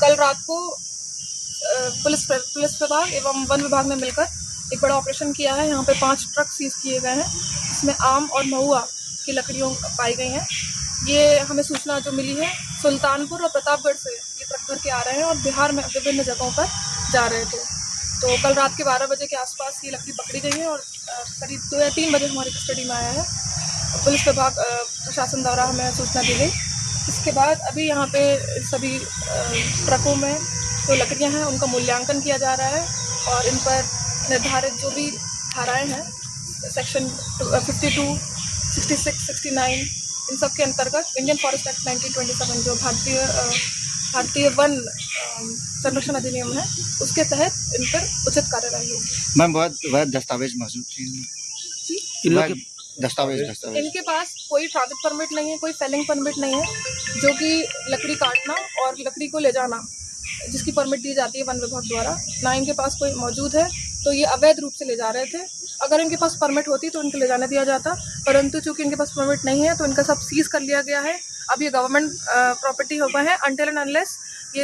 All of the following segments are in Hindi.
कल रात को पुलिस विभाग एवं वन विभाग ने मिलकर एक बड़ा ऑपरेशन किया है। यहाँ पे 5 ट्रक सीज किए गए हैं, इसमें आम और महुआ की लकड़ियों पाई गई हैं। ये हमें सूचना जो मिली है सुल्तानपुर और प्रतापगढ़ से ये ट्रक भर के आ रहे हैं और बिहार में विभिन्न जगहों पर जा रहे थे। तो कल रात के 12 बजे के आसपास ये लकड़ी पकड़ी गई है और करीब 2 या 3 बजे हमारी कस्टडी में आया है। पुलिस विभाग प्रशासन द्वारा हमें सूचना दी गई। इसके बाद अभी यहाँ पे सभी ट्रकों में जो लकड़ियाँ हैं उनका मूल्यांकन किया जा रहा है और इन पर निर्धारित जो भी धाराएँ हैं सेक्शन 52, 66, 69 इन सब के अंतर्गत इंडियन फॉरेस्ट एक्ट 1927 जो भारतीय वन संरक्षण अधिनियम है उसके तहत इन पर उचित कार्रवाई होगी। मैम वह दस्तावेज मौजूद थी? दस्तावेज इनके पास कोई ट्रांजिट परमिट नहीं है, कोई फेलिंग परमिट नहीं है जो कि लकड़ी काटना और लकड़ी को ले जाना जिसकी परमिट दी जाती है वन विभाग द्वारा, ना इनके पास कोई मौजूद है। तो ये अवैध रूप से ले जा रहे थे। अगर इनके पास परमिट होती तो इनको ले जाने दिया जाता, परंतु चूंकि इनके पास परमिट नहीं है तो इनका सब सीज कर लिया गया है। अब ये गवर्नमेंट प्रॉपर्टी होगा है अनटिल एंड अनलेस ये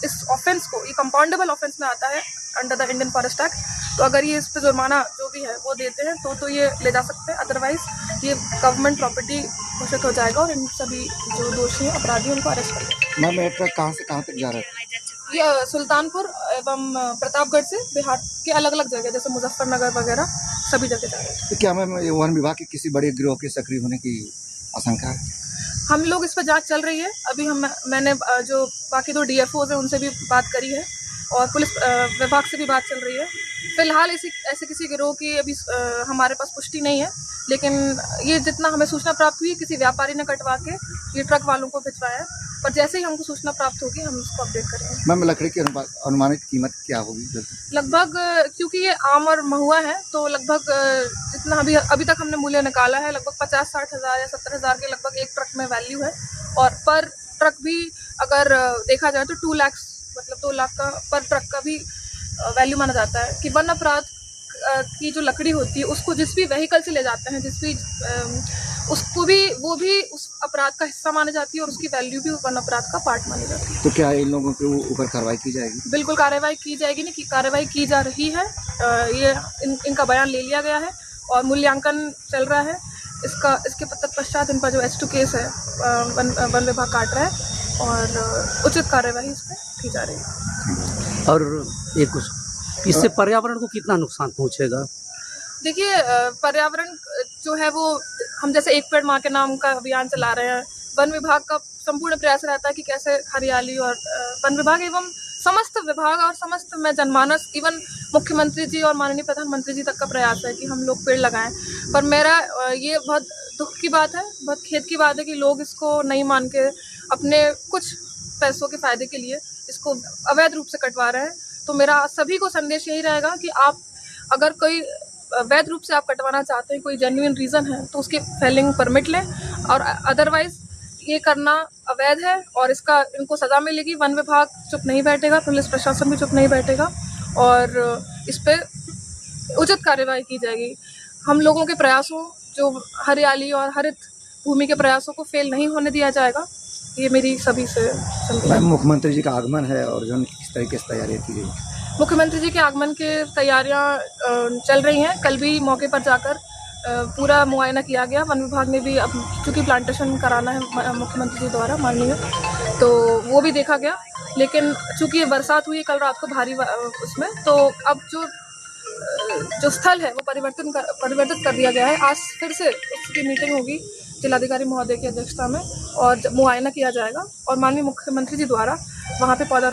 इस ऑफेंस को ये कंपाउंडेबल ऑफेंस में आता है under the Indian forest act. तो अगर ये इस पर जुर्माना जो भी है वो देते हैं तो ये ले जा सकते हैं, अदरवाइज ये गवर्नमेंट प्रॉपर्टी घोषित हो जाएगा और इन सभी जो दोषी हैं अपराधी उनको अरेस्ट कर लेंगे। मैम ये ट्रक कहाँ से कहाँ तक जा रहा था? ये सुल्तानपुर एवं प्रतापगढ़ से बिहार के अलग अलग जगह जैसे मुजफ्फरनगर वगैरह सभी जगह जा रहे हैं। तो क्या मैम वन विभाग के किसी बड़े गिरोह के सक्रिय होने की आशंका है? हम लोग इस पर जांच चल रही है। अभी मैंने जो बाकी 2 DFOs हैं उनसे भी बात करी है और पुलिस विभाग से भी बात चल रही है। फिलहाल ऐसे किसी गिरोह की अभी हमारे पास पुष्टि नहीं है, लेकिन ये जितना हमें सूचना प्राप्त हुई किसी व्यापारी ने कटवा के ये ट्रक वालों को भिजवाया है, पर जैसे ही हमको सूचना प्राप्त होगी हम उसको अपडेट करेंगे। मैम लकड़ी की अनुमानित कीमत क्या होगी? लगभग क्योंकि ये आम और महुआ है तो लगभग जितना अभी तक हमने मूल्य निकाला है लगभग 50-60 हज़ार या 70 हज़ार के लगभग एक ट्रक में वैल्यू है। और पर ट्रक भी अगर देखा जाए तो 2 लाख मतलब 2 लाख का पर ट्रक का भी वैल्यू माना जाता है कि वन अपराध की जो लकड़ी होती है उसको जिस भी व्हीकल से ले जाते हैं उसको भी वो भी उस अपराध का हिस्सा मानी जाती है और उसकी वैल्यू भी वन अपराध का पार्ट मानी जाती है। तो क्या इन लोगों के ऊपर कार्रवाई की जाएगी? बिल्कुल कार्रवाई की जाएगी, नहीं कार्रवाई की जा रही है। ये इनका बयान ले लिया गया है और मूल्यांकन चल रहा है। इसके तत्पश्चात इन पर जो H2 केस है वन विभाग काट रहा है और उचित कार्रवाई इस पर की जा रही है। और एक कुछ इससे पर्यावरण को कितना नुकसान पहुंचेगा? देखिए पर्यावरण जो है वो हम जैसे एक पेड़ माँ के नाम का अभियान चला रहे हैं। वन विभाग का संपूर्ण प्रयास रहता है कि कैसे हरियाली और वन विभाग एवं समस्त विभाग और समस्त में जनमानस इवन मुख्यमंत्री जी और माननीय प्रधानमंत्री जी तक का प्रयास है कि हम लोग पेड़ लगाएं। पर मेरा ये बहुत दुख की बात है, बहुत खेद की बात है कि लोग इसको नहीं मान के अपने कुछ पैसों के फायदे के लिए इसको अवैध रूप से कटवा रहे हैं। तो मेरा सभी को संदेश यही रहेगा कि आप अगर कोई वैध रूप से आप कटवाना चाहते हैं, कोई जेन्युइन रीज़न है तो उसकी फेलिंग परमिट लें और अदरवाइज ये करना अवैध है और इनको सज़ा मिलेगी। वन विभाग चुप नहीं बैठेगा, पुलिस प्रशासन भी चुप नहीं बैठेगा और इस पर उचित कार्रवाई की जाएगी। हम लोगों के प्रयासों जो हरियाली और हरित भूमि के प्रयासों को फेल नहीं होने दिया जाएगा, ये मेरी सभी से मुख्यमंत्री जी का आगमन है और जो किस तरीके से तैयारियाँ की गई? मुख्यमंत्री जी के आगमन के तैयारियां चल रही हैं। कल भी मौके पर जाकर पूरा मुआयना किया गया। वन विभाग ने भी अब चूँकि प्लांटेशन कराना है मुख्यमंत्री जी द्वारा माननीय, तो वो भी देखा गया। लेकिन चूँकि बरसात हुई कल रात को भारी उसमें, तो अब जो स्थल है वो परिवर्तित कर दिया गया है। आज फिर से उसकी मीटिंग होगी जिलाधिकारी महोदय की अध्यक्षता में और मुआयना किया जाएगा और माननीय मुख्यमंत्री जी द्वारा वहाँ पे पौधा